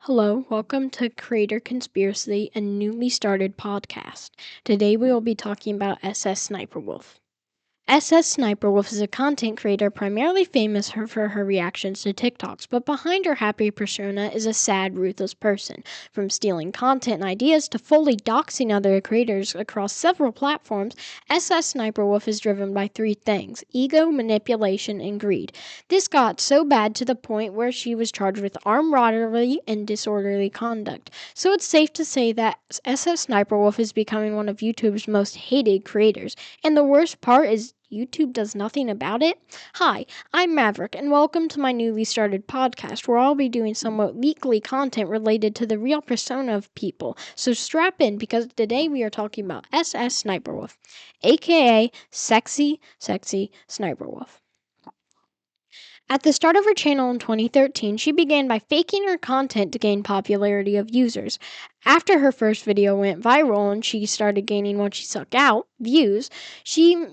Hello, welcome to Creator Conspiracy, a newly started podcast. Today we will be talking about SSsniperwolf. SSsniperwolf is a content creator primarily famous for her reactions to TikToks, but behind her happy persona is a sad, ruthless person. From stealing content and ideas to fully doxing other creators across several platforms, SSsniperwolf is driven by three things: ego, manipulation, and greed. This got so bad to the point where she was charged with armed robbery and disorderly conduct. So it's safe to say that SSsniperwolf is becoming one of YouTube's most hated creators. And the worst part is YouTube does nothing about it? Hi, I'm Maverick, and welcome to my newly started podcast where I'll be doing somewhat weekly content related to the real persona of people. So strap in because today we are talking about SSsniperwolf, aka Sexy Sniperwolf. At the start of her channel in 2013, she began by faking her content to gain popularity of users. After her first video went viral and she started gaining what she sucked out, views, she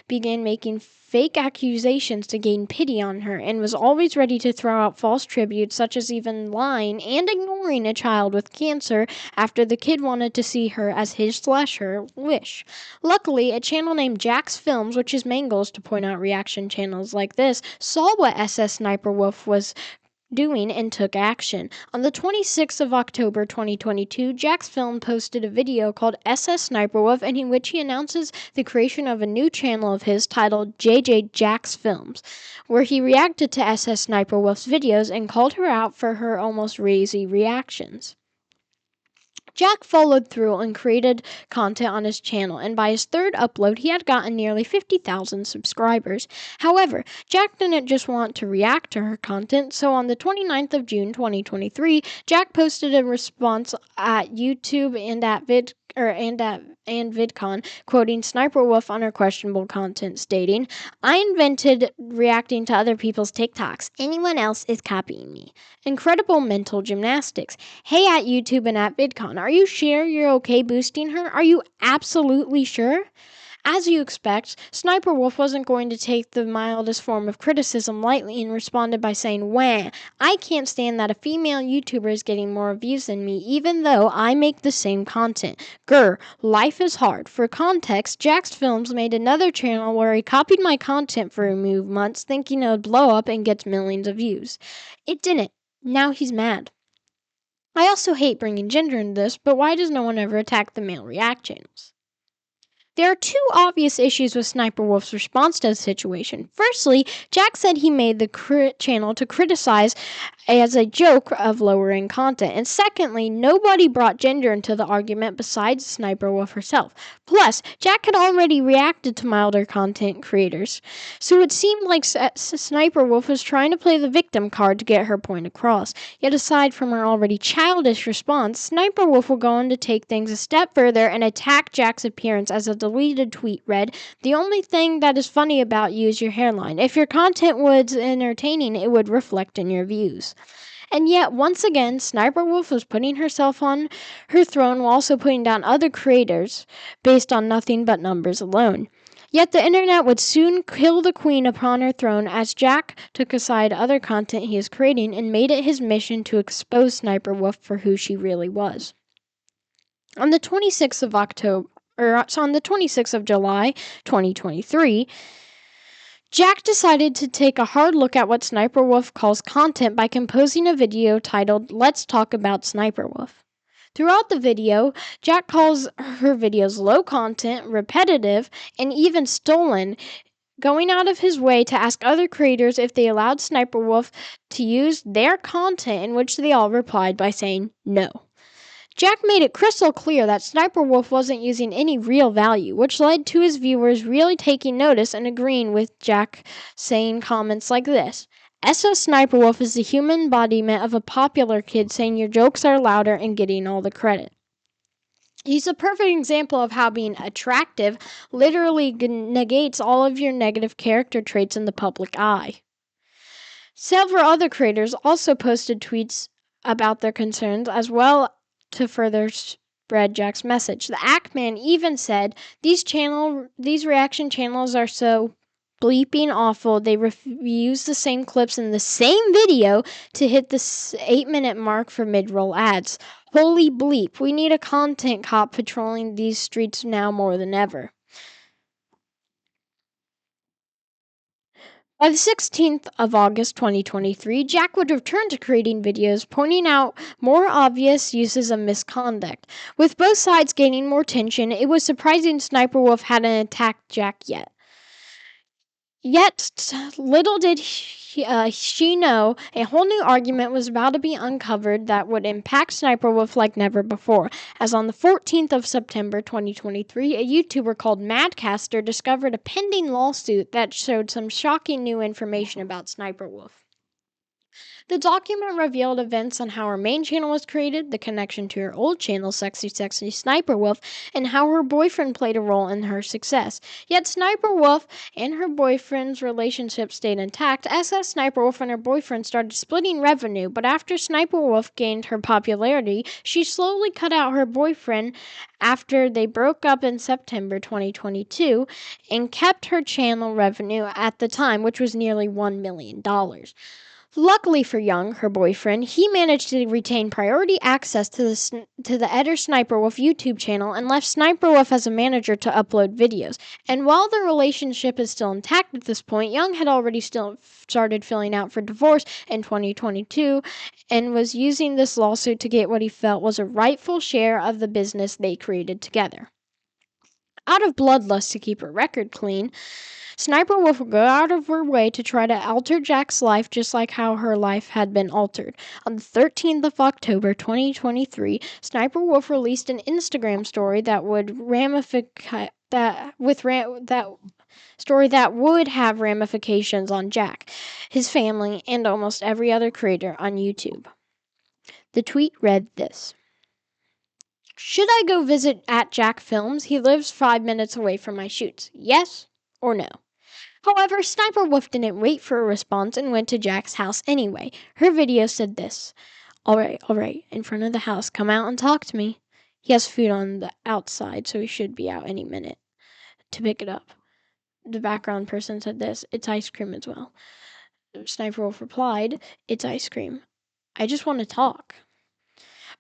began making fake accusations to gain pity on her and was always ready to throw out false tributes, such as even lying and ignoring a child with cancer after the kid wanted to see her as his/her wish. Luckily, a channel named Jack's Films, which his main goal is to point out reaction channels like this, saw what SSsniperwolf was doing and took action. On the 26th of October 2022, Jack's Film posted a video called SSsniperwolf in which he announces the creation of a new channel of his titled JJ Jack's Films, where he reacted to SSsniperwolf's videos and called her out for her almost crazy reactions. Jack followed through and created content on his channel, and by his third upload, he had gotten nearly 50,000 subscribers. However, Jack didn't just want to react to her content, so on the 29th of June 2023, Jack posted a response at YouTube and at VidCon, quoting Sniperwolf on her questionable content, stating, "I invented reacting to other people's TikToks. Anyone else is copying me." Incredible mental gymnastics. Hey, at YouTube and at VidCon, are you sure you're okay boosting her? Are you absolutely sure? As you expect, Sniperwolf wasn't going to take the mildest form of criticism lightly and responded by saying, "Wah, I can't stand that a female YouTuber is getting more views than me, even though I make the same content. Grr, life is hard." For context, Jack's Films made another channel where he copied my content for a few months, thinking it would blow up and get millions of views. It didn't. Now he's mad. I also hate bringing gender into this, but why does no one ever attack the male react channels? There are two obvious issues with Sniperwolf's response to the situation. Firstly, Jack said he made the channel to criticize as a joke of lowering content. And secondly, nobody brought gender into the argument besides Sniperwolf herself. Plus, Jack had already reacted to milder content creators. So it seemed like Sniperwolf was trying to play the victim card to get her point across. Yet aside from her already childish response, Sniperwolf will go on to take things a step further and attack Jack's appearance as a deleted tweet read, "The only thing that is funny about you is your hairline. If your content was entertaining, it would reflect in your views." And yet, once again, Sniperwolf was putting herself on her throne while also putting down other creators based on nothing but numbers alone. Yet the internet would soon kill the queen upon her throne as Jack took aside other content he is creating and made it his mission to expose Sniperwolf for who she really was. On the 26th of July 2023, Jack decided to take a hard look at what Sniperwolf calls content by composing a video titled "Let's Talk About Sniperwolf." Throughout the video, Jack calls her videos low content, repetitive, and even stolen, going out of his way to ask other creators if they allowed Sniperwolf to use their content, in which they all replied by saying no. Jack made it crystal clear that Sniperwolf wasn't using any real value, which led to his viewers really taking notice and agreeing with Jack, saying comments like this: "SSsniperwolf is the human embodiment of a popular kid saying your jokes are louder and getting all the credit." He's a perfect example of how being attractive literally negates all of your negative character traits in the public eye. Several other creators also posted tweets about their concerns as well to further spread Jack's message. The Ackman even said, these reaction channels are so bleeping awful. They reuse the same clips in the same video to hit the 8-minute mark for mid-roll ads. Holy bleep, we need a content cop patrolling these streets now more than ever. By the 16th of August 2023, Jack would return to creating videos pointing out more obvious uses of misconduct. With both sides gaining more tension, it was surprising SsniperWolf hadn't attacked Jack yet. Yet, little did she know a whole new argument was about to be uncovered that would impact SsniperWolf like never before, as on the 14th of September 2023, a YouTuber called Madcaster discovered a pending lawsuit that showed some shocking new information about SsniperWolf. The document revealed events on how her main channel was created, the connection to her old channel, Sexy Sniper Wolf, and how her boyfriend played a role in her success. Yet Sniper Wolf and her boyfriend's relationship stayed intact. Sniper Wolf and her boyfriend started splitting revenue, but after Sniper Wolf gained her popularity, she slowly cut out her boyfriend after they broke up in September 2022 and kept her channel revenue at the time, which was nearly $1 million. Luckily for Young, her boyfriend, he managed to retain priority access to the Eder SniperWolf YouTube channel and left SniperWolf as a manager to upload videos. And while the relationship is still intact at this point, Young had already started filling out for divorce in 2022 and was using this lawsuit to get what he felt was a rightful share of the business they created together. Out of bloodlust to keep her record clean, Sniper Wolf will go out of her way to try to alter Jack's life just like how her life had been altered. On the 13th of October 2023, Sniper Wolf released an Instagram story that would have ramifications on Jack, his family, and almost every other creator on YouTube. The tweet read this: "Should I go visit at Jack Films? He lives 5 minutes away from my shoots. Yes or no?" However, Sniper Wolf didn't wait for a response and went to Jack's house anyway. Her video said this: all right, in front of the house, come out and talk to me. He has food on the outside, so he should be out any minute to pick it up." The background person said this: "It's ice cream as well." Sniper Wolf replied, "It's ice cream. I just want to talk."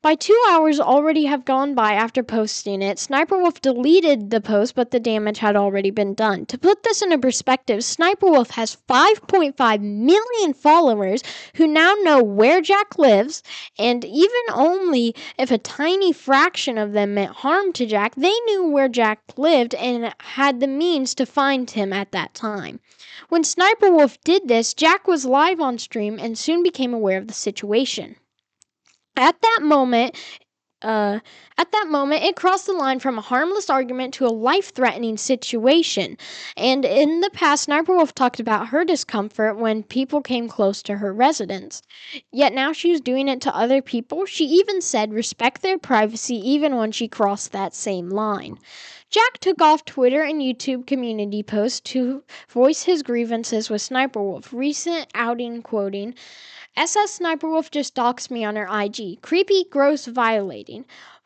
By 2 hours already have gone by after posting it, Sniper Wolf deleted the post, but the damage had already been done. To put this into perspective, Sniper Wolf has 5.5 million followers who now know where Jack lives, and even only if a tiny fraction of them meant harm to Jack, they knew where Jack lived and had the means to find him at that time. When Sniper Wolf did this, Jack was live on stream and soon became aware of the situation. At that moment, it crossed the line from a harmless argument to a life-threatening situation. And in the past, Sniper Wolf talked about her discomfort when people came close to her residence. Yet now she was doing it to other people. She even said respect their privacy even when she crossed that same line. Jack took off Twitter and YouTube community posts to voice his grievances with Sniper Wolf. Recent outing quoting, "SSsniperwolf just doxed me on her IG. Creepy, gross, violating.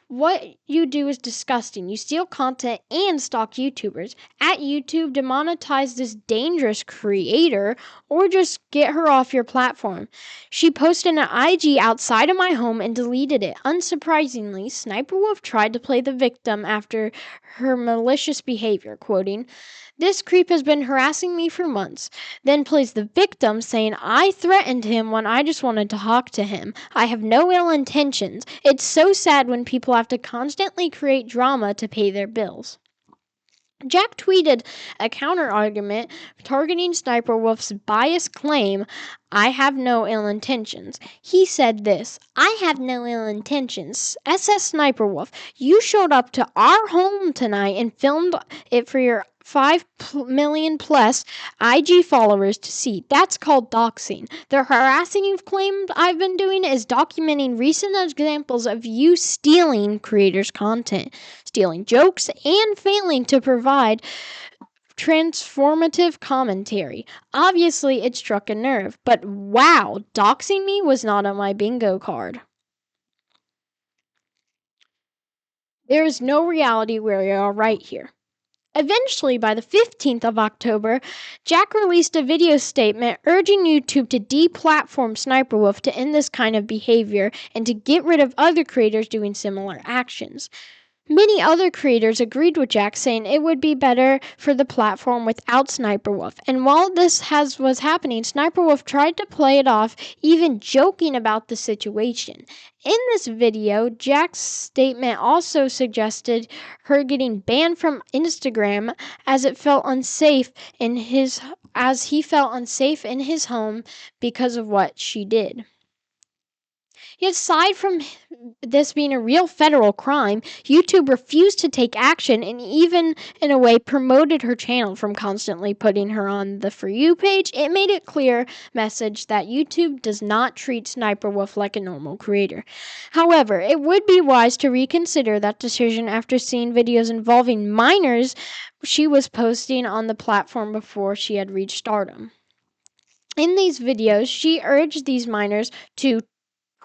What you do is disgusting. You steal content and stalk YouTubers. At YouTube, demonetize this dangerous creator or just get her off your platform. She posted an IG outside of my home and deleted it. Unsurprisingly, SniperWolf tried to play the victim after her malicious behavior, quoting, "This creep has been harassing me for months." Then plays the victim saying, "I threatened him when I just wanted to talk to him. I have no ill intentions. It's so sad when people have to constantly create drama to pay their bills." Jack tweeted a counter-argument targeting Sniper Wolf's biased claim, "I have no ill intentions." He said this: "I have no ill intentions. Sniper Wolf, you showed up to our home tonight and filmed it for your 5 million plus IG followers to see. That's called doxing. The harassing you've claimed I've been doing is documenting recent examples of you stealing creators' content, stealing jokes, and failing to provide transformative commentary. Obviously, it struck a nerve, but wow, doxing me was not on my bingo card." There is no reality where we are right here. Eventually, by the 15th of October, Jack released a video statement urging YouTube to deplatform SsniperWolf to end this kind of behavior and to get rid of other creators doing similar actions. Many other creators agreed with Jack, saying it would be better for the platform without SsniperWolf. And while this was happening, SsniperWolf tried to play it off, even joking about the situation. In this video, Jack's statement also suggested her getting banned from Instagram as it felt unsafe in his as he felt unsafe in his home because of what she did. Yet aside from this being a real federal crime, YouTube refused to take action and even, in a way, promoted her channel from constantly putting her on the For You page. It made it clear message that YouTube does not treat SsniperWolf like a normal creator. However, it would be wise to reconsider that decision after seeing videos involving minors she was posting on the platform before she had reached stardom. In these videos, she urged these minors to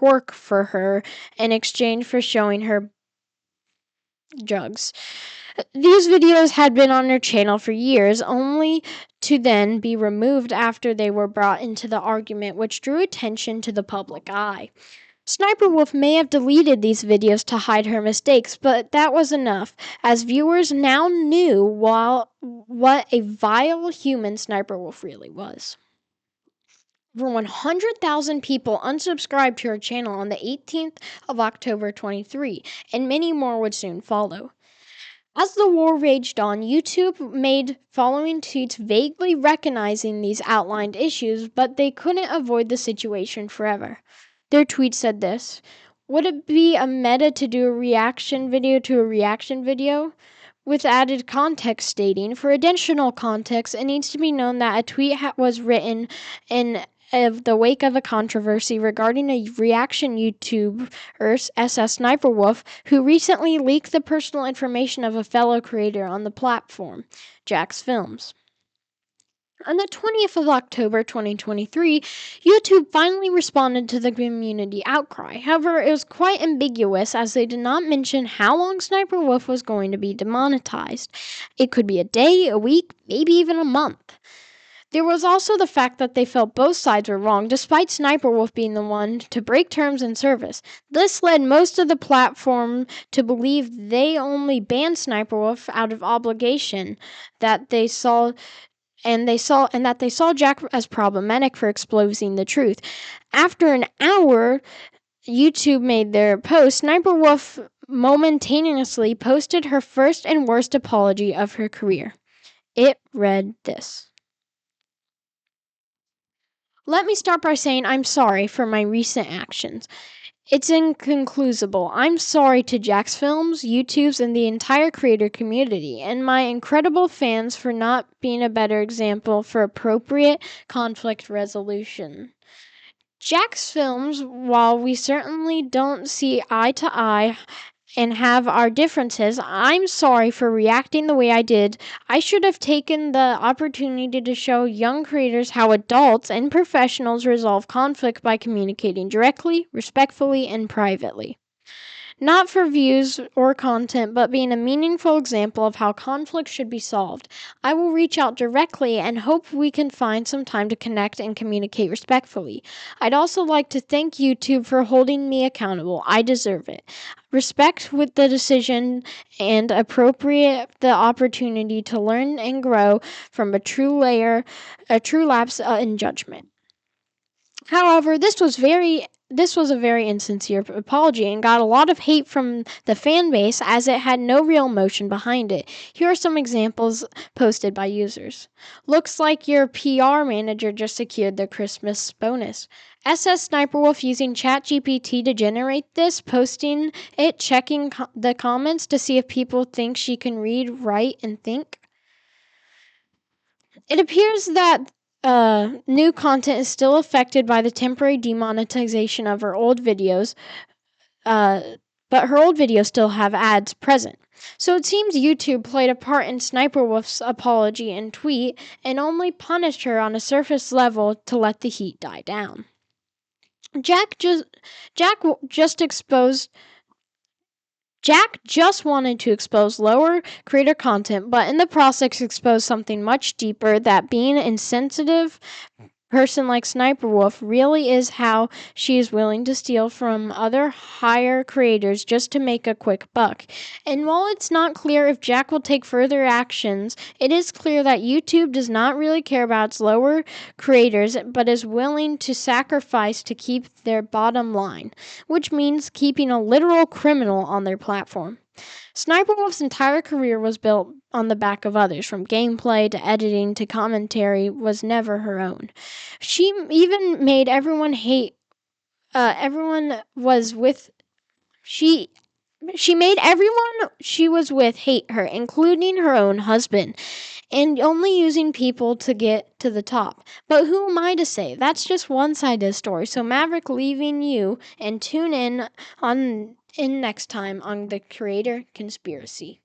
work for her in exchange for showing her drugs. These videos had been on her channel for years, only to then be removed after they were brought into the argument, which drew attention to the public eye. SsniperWolf may have deleted these videos to hide her mistakes, but that was enough, as viewers now knew what a vile human SsniperWolf really was. Over 100,000 people unsubscribed to her channel on the 18th of October 23, and many more would soon follow. As the war raged on, YouTube made following tweets vaguely recognizing these outlined issues, but they couldn't avoid the situation forever. Their tweet said this: "Would it be a meta to do a reaction video to a reaction video?" With added context stating, for additional context, it needs to be known that a tweet was written in the wake of a controversy regarding a reaction YouTuber, SSsniperwolf, who recently leaked the personal information of a fellow creator on the platform, Jack's Films. On the 20th of October 2023, YouTube finally responded to the community outcry. However, it was quite ambiguous as they did not mention how long SsniperWolf was going to be demonetized. It could be a day, a week, maybe even a month. There was also the fact that they felt both sides were wrong, despite SsniperWolf being the one to break terms and service. This led most of the platform to believe they only banned SsniperWolf out of obligation, that they saw Jack as problematic for exposing the truth. After an hour, YouTube made their post. SsniperWolf momentaneously posted her first and worst apology of her career. It read this: "Let me start by saying I'm sorry for my recent actions. It's inconclusible. I'm sorry to Jack's Films, YouTube's, and the entire creator community, and my incredible fans for not being a better example for appropriate conflict resolution. Jack's Films, while we certainly don't see eye to eye and have our differences, I'm sorry for reacting the way I did. I should have taken the opportunity to show young creators how adults and professionals resolve conflict by communicating directly, respectfully, and privately. Not for views or content, but being a meaningful example of how conflict should be solved. I will reach out directly and hope we can find some time to connect and communicate respectfully. I'd also like to thank YouTube for holding me accountable. I deserve it. Respect with the decision and appropriate the opportunity to learn and grow from a true lapse in judgment." However, this was a very insincere apology and got a lot of hate from the fan base as it had no real emotion behind it. Here are some examples posted by users. "Looks like your PR manager just secured their Christmas bonus. SSsniperwolf using ChatGPT to generate this, posting it, checking the comments to see if people think she can read, write, and think." It appears that new content is still affected by the temporary demonetization of her old videos, but her old videos still have ads present. So it seems YouTube played a part in SsniperWolf's apology and tweet and only punished her on a surface level to let the heat die down. Jack just exposed Jack just wanted to expose lower creator content, but in the process exposed something much deeper, that being insensitive person like Sniperwolf really is how she is willing to steal from other higher creators just to make a quick buck. And while it's not clear if Jack will take further actions, it is clear that YouTube does not really care about its lower creators, but is willing to sacrifice to keep their bottom line, which means keeping a literal criminal on their platform. Sniperwolf's entire career was built on the back of others, from gameplay to editing to commentary was never her own. She even made everyone hate everyone was with she she made everyone she was with hate her, including her own husband, and only using people to get to the top. But who am I to say? That's just one side of the story. So Maverick leaving you, and tune in next time on the Creator Conspiracy.